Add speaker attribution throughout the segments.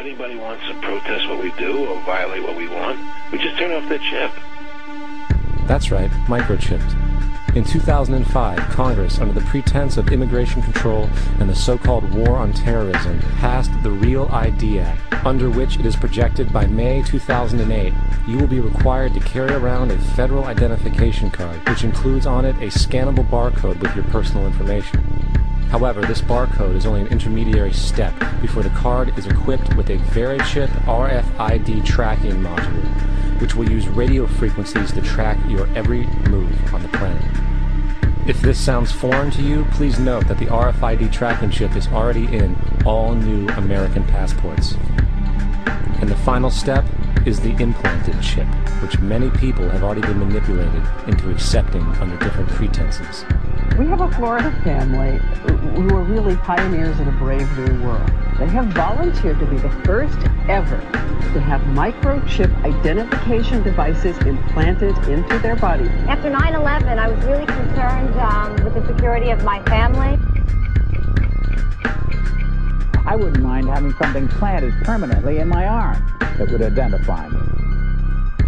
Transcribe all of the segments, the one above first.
Speaker 1: anybody wants to protest what we do or violate what we want, we just turn off their chip.
Speaker 2: That's right, microchipped. In 2005, Congress, under the pretense of immigration control and the so-called War on Terrorism, passed the Real ID Act, under which it is projected by May 2008, you will be required to carry around a federal identification card, which includes on it a scannable barcode with your personal information. However, this barcode is only an intermediary step before the card is equipped with a VeriChip RFID tracking module, which will use radio frequencies to track your every move on the planet. If this sounds foreign to you, please note that the RFID tracking chip is already in all new American passports. And the final step is the implanted chip, which many people have already been manipulated into accepting under different pretenses.
Speaker 3: We have a Florida family who are really pioneers in a brave new world. They have volunteered to be the first ever to have microchip identification devices implanted into their body.
Speaker 4: After 9/11, I was really concerned with the security of my family.
Speaker 5: I wouldn't mind having something planted permanently in my arm that would identify me.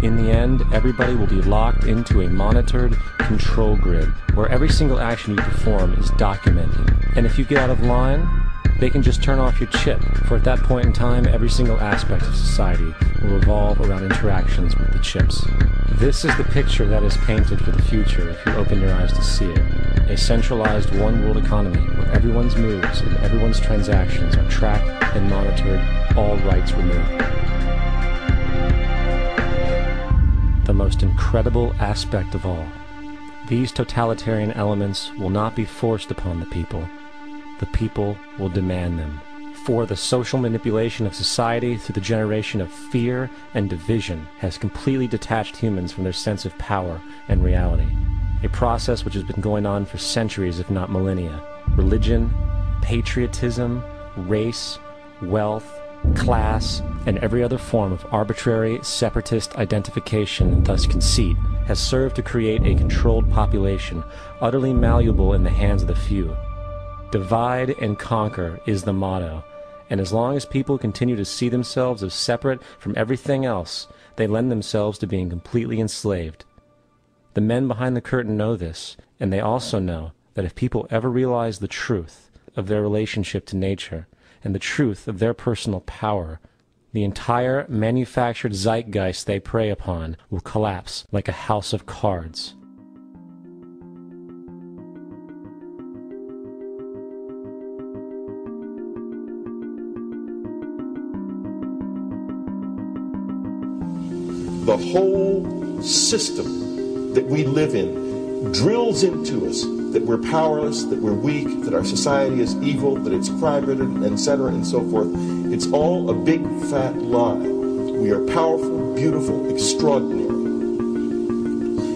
Speaker 2: In the end, everybody will be locked into a monitored control grid where every single action you perform is documented. And if you get out of line, they can just turn off your chip, for at that point in time, every single aspect of society will revolve around interactions with the chips. This is the picture that is painted for the future if you open your eyes to see it. A centralized one-world economy where everyone's moves and everyone's transactions are tracked and monitored, all rights removed. The most incredible aspect of all, these totalitarian elements will not be forced upon the people. The people will demand them. For the social manipulation of society through the generation of fear and division has completely detached humans from their sense of power and reality. A process which has been going on for centuries, if not millennia. Religion, patriotism, race, wealth, class, and every other form of arbitrary, separatist identification and thus conceit has served to create a controlled population, utterly malleable in the hands of the few. Divide and conquer is the motto, and as long as people continue to see themselves as separate from everything else, they lend themselves to being completely enslaved. The men behind the curtain know this, and they also know that if people ever realize the truth of their relationship to nature, and the truth of their personal power, the entire manufactured zeitgeist they prey upon will collapse like a house of cards.
Speaker 6: The whole system that we live in drills into us that we're powerless, that we're weak, that our society is evil, that it's crime-ridden, etc., and so forth. It's all a big, fat lie. We are powerful, beautiful, extraordinary.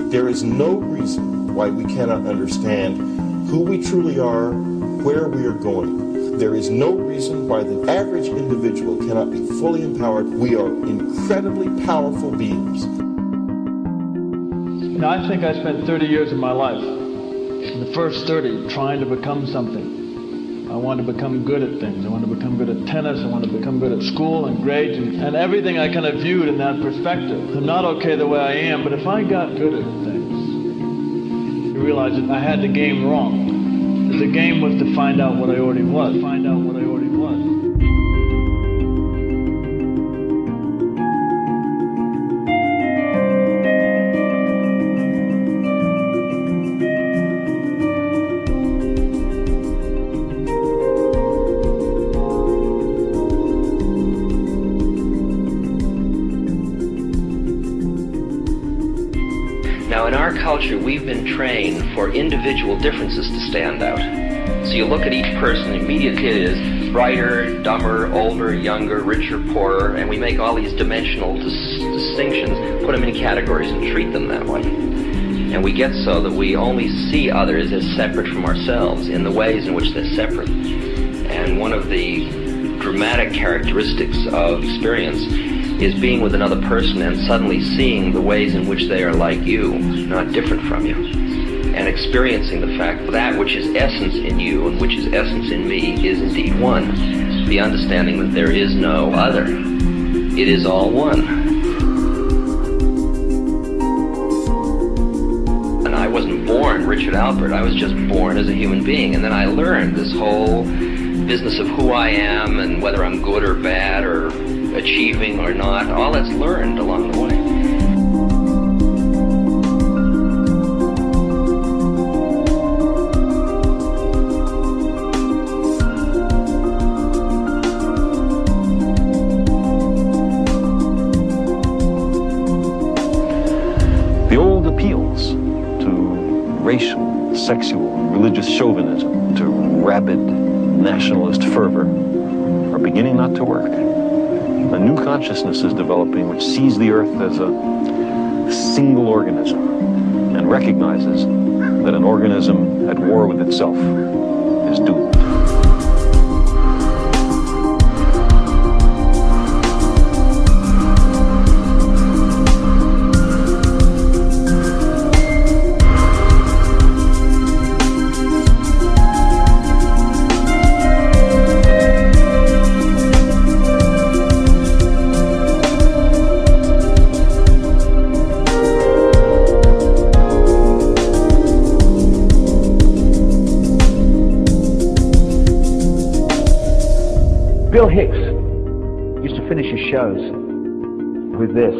Speaker 6: There is no reason why we cannot understand who we truly are, where we are going. There is no reason why the average individual cannot be fully empowered. We are incredibly powerful beings.
Speaker 7: You know, I think I spent 30 years of my life, in the first 30, trying to become something. I wanted to become good at things. I wanted to become good at tennis. I wanted to become good at school and grades and everything I kind of viewed in that perspective. I'm not okay the way I am, but if I got good at things, you realize that I had the game wrong. The game was to find out what I already was. Find out what I already was.
Speaker 8: Now, in our culture, we've been trained for individual differences to stand out. So you look at each person, immediately it is brighter, dumber, older, younger, richer, poorer, and we make all these dimensional distinctions, put them in categories and treat them that way. And we get so that we only see others as separate from ourselves in the ways in which they're separate. And one of the dramatic characteristics of experience is being with another person and suddenly seeing the ways in which they are like you, not different from you, and experiencing the fact that which is essence in you and which is essence in me is indeed one. the understanding that there is no other. It is all one. And I wasn't born Richard Alpert, I was just born as a human being. And then I learned this whole business of who I am and whether I'm good or bad or achieving or not. All that's learned along the way.
Speaker 6: The old appeals to racial, sexual, religious chauvinism, to rabid nationalist fervor are beginning not to work. A new consciousness is developing which sees the earth as a single organism and recognizes that an organism at war with itself is doomed.
Speaker 5: Bill Hicks used to finish his shows with this.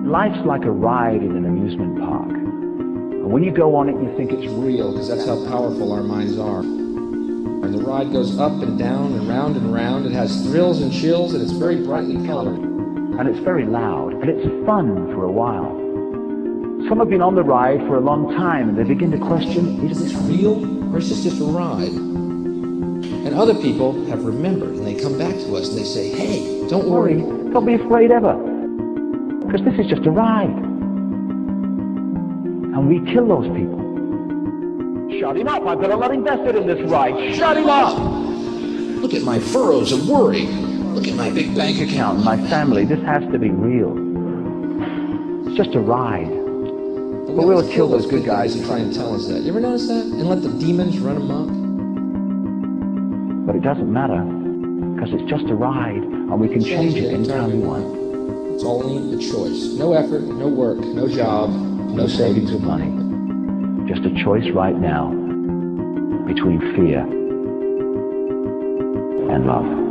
Speaker 5: Life's like a ride in an amusement park. And when you go on it, you think it's real,
Speaker 9: because that's how powerful our minds are. And the ride goes up and down and round and round. It has thrills and chills, and it's very brightly colored.
Speaker 5: And it's very loud, and it's fun for a while. Some have been on the ride for a long time, and they begin to question, is this real, or is this just a ride?
Speaker 9: And other people have remembered, and they come back to us and they say, hey, don't worry.
Speaker 5: Don't be afraid ever, because this is just a ride. And we kill those people. Shut him up, I've got a lot invested in this ride. Shut him up!
Speaker 9: Look at my furrows of worry. Look at my big bank account.
Speaker 5: My family, this has to be real. It's just a ride.
Speaker 9: But we'll kill those good guys and try and tell us that. You ever notice that? And let the demons run amok?
Speaker 5: But it doesn't matter, because it's just a ride, and we can change it anytime we want.
Speaker 9: It's only a choice. No effort, no work, no job, no savings of money.
Speaker 5: Just a choice right now between fear and love.